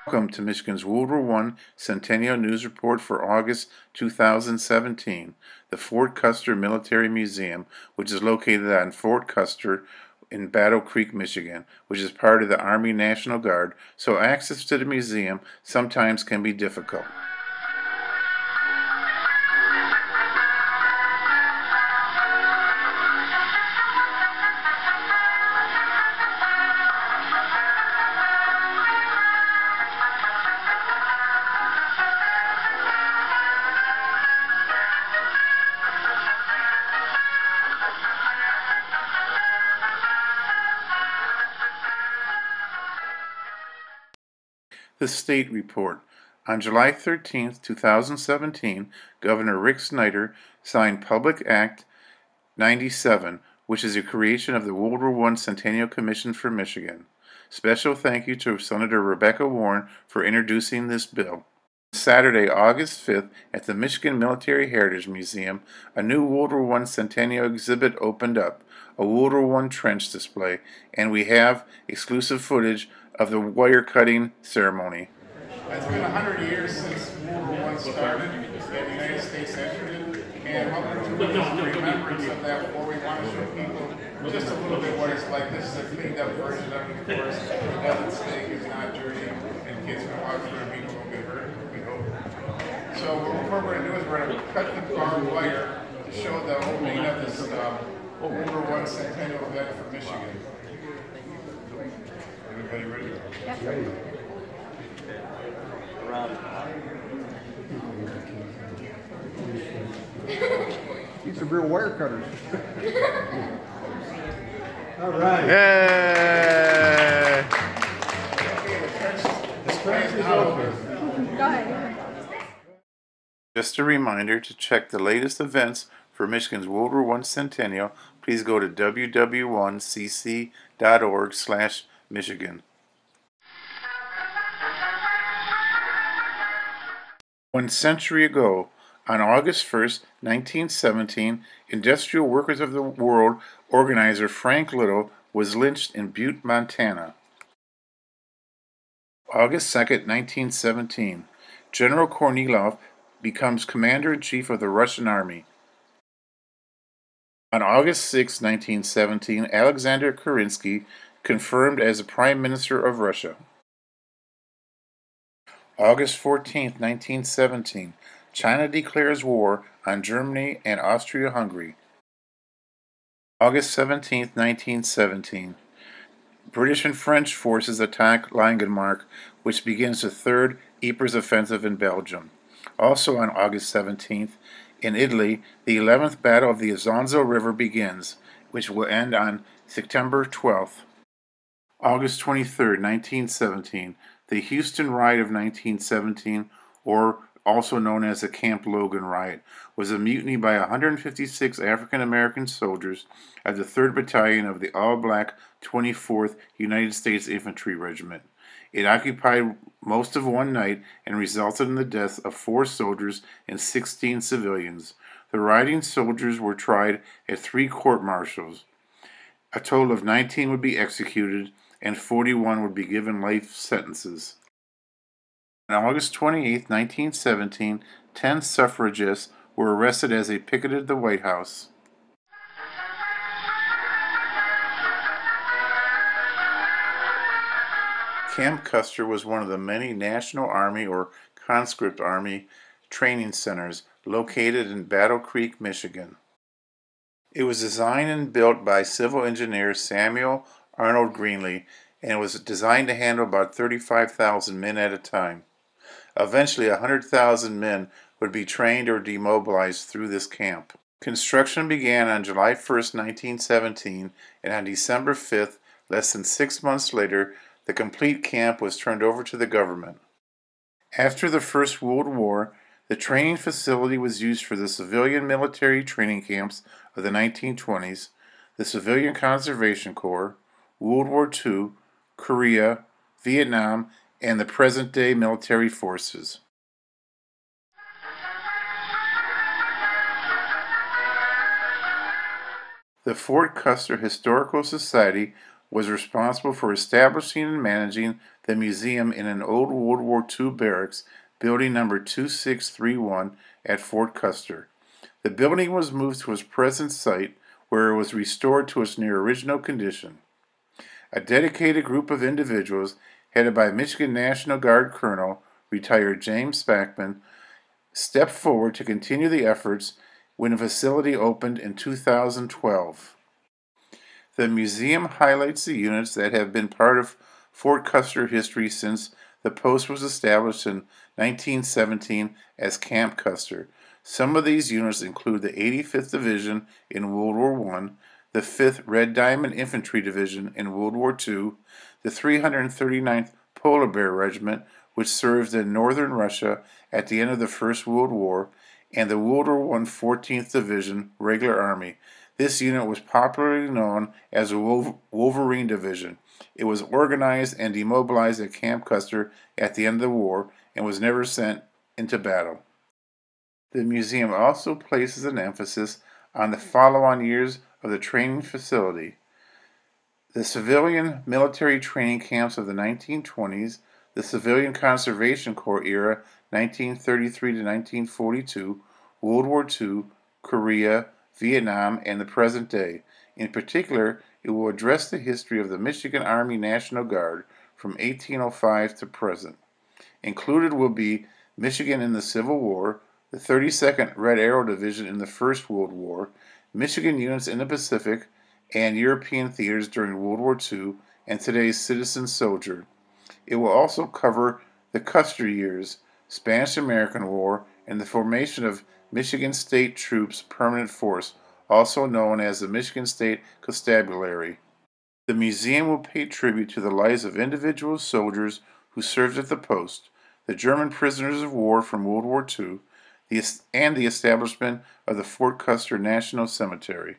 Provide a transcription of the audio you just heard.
Welcome to Michigan's World War I Centennial News Report for August 2017. The Fort Custer Military Museum, which is located on Fort Custer in Battle Creek, Michigan, which is part of the Army National Guard, so access to the museum sometimes can be difficult. The State Report. On July 13, 2017, Governor Rick Snyder signed Public Act 97, which is a creation of the World War I Centennial Commission for Michigan. Special thank you to Senator Rebecca Warren for introducing this bill. Saturday, August 5th, at the Michigan Military Heritage Museum, a new World War I Centennial exhibit opened up, a World War I trench display, and we have exclusive footage of the wire cutting ceremony. It's been 100 years since World War I started and the United States entered it, and what we're doing is remembrance of that war. We want to show people just a little bit what it's like. This is a cleaned up version of it, of course. It doesn't stink, it's not dirty, and kids can walk through and people won't get hurt, we hope. So what we're going to do is we're going to cut the barbed wire to show the opening of this World War I Centennial event for Michigan. Everybody ready? Yep. Ready. These are real wire cutters. All right. Yay! This trench is open. Go ahead. Just a reminder to check the latest events for Michigan's World War I Centennial. Please go to www.cc.org/Michigan. 1 century ago, on August 1st, 1917, Industrial Workers of the World organizer Frank Little was lynched in Butte, Montana. August 2nd, 1917, General Kornilov becomes Commander-in-Chief of the Russian Army. On August 6, 1917, Alexander Kerensky confirmed as the Prime Minister of Russia. August 14, 1917, China declares war on Germany and Austria-Hungary. August 17, 1917, British and French forces attack Langemarck, which begins the Third Ypres offensive in Belgium. Also on August 17th, in Italy, the 11th Battle of the Isonzo River begins, which will end on September 12th. August 23, 1917, the Houston Riot of 1917, or also known as the Camp Logan Riot, was a mutiny by 156 African American soldiers of the 3rd Battalion of the all-black 24th United States Infantry Regiment. It occupied most of one night and resulted in the deaths of 4 soldiers and 16 civilians. The rioting soldiers were tried at 3 court-martials. A total of 19 would be executed, and 41 would be given life sentences. On August 28, 1917, 10 suffragists were arrested as they picketed the White House. Camp Custer was one of the many National Army or Conscript Army training centers located in Battle Creek, Michigan. It was designed and built by civil engineer Samuel Arnold Greenlee, and it was designed to handle about 35,000 men at a time. Eventually, 100,000 men would be trained or demobilized through this camp. Construction began on July 1st, 1917, and on December 5th, less than 6 months later, the complete camp was turned over to the government. After the First World War, the training facility was used for the civilian military training camps of the 1920s, the Civilian Conservation Corps, World War II, Korea, Vietnam, and the present-day military forces. The Fort Custer Historical Society was responsible for establishing and managing the museum in an old World War II barracks, building number 2631 at Fort Custer. The building was moved to its present site, where it was restored to its near original condition. A dedicated group of individuals, headed by Michigan National Guard Colonel, retired James Spackman, stepped forward to continue the efforts when the facility opened in 2012. The museum highlights the units that have been part of Fort Custer history since the post was established in 1917 as Camp Custer. Some of these units include the 85th Division in World War I, the 5th Red Diamond Infantry Division in World War II, the 339th Polar Bear Regiment, which served in northern Russia at the end of the First World War, and the World War I 14th Division Regular Army. This unit was popularly known as the Wolverine Division. It was organized and demobilized at Camp Custer at the end of the war and was never sent into battle. The museum also places an emphasis on the follow-on years of the training facility. The civilian military training camps of the 1920s, the Civilian Conservation Corps era 1933 to 1942, World War II, Korea, Vietnam, and the present day. In particular, it will address the history of the Michigan Army National Guard from 1805 to present. Included will be Michigan in the Civil War, the 32nd Red Arrow Division in the First World War, Michigan units in the Pacific, and European theaters during World War II and today's citizen soldier. It will also cover the Custer years, Spanish-American War, and the formation of Michigan State Troops Permanent Force, also known as the Michigan State Constabulary. The museum will pay tribute to the lives of individual soldiers who served at the post, the German prisoners of war from World War II, and the establishment of the Fort Custer National Cemetery.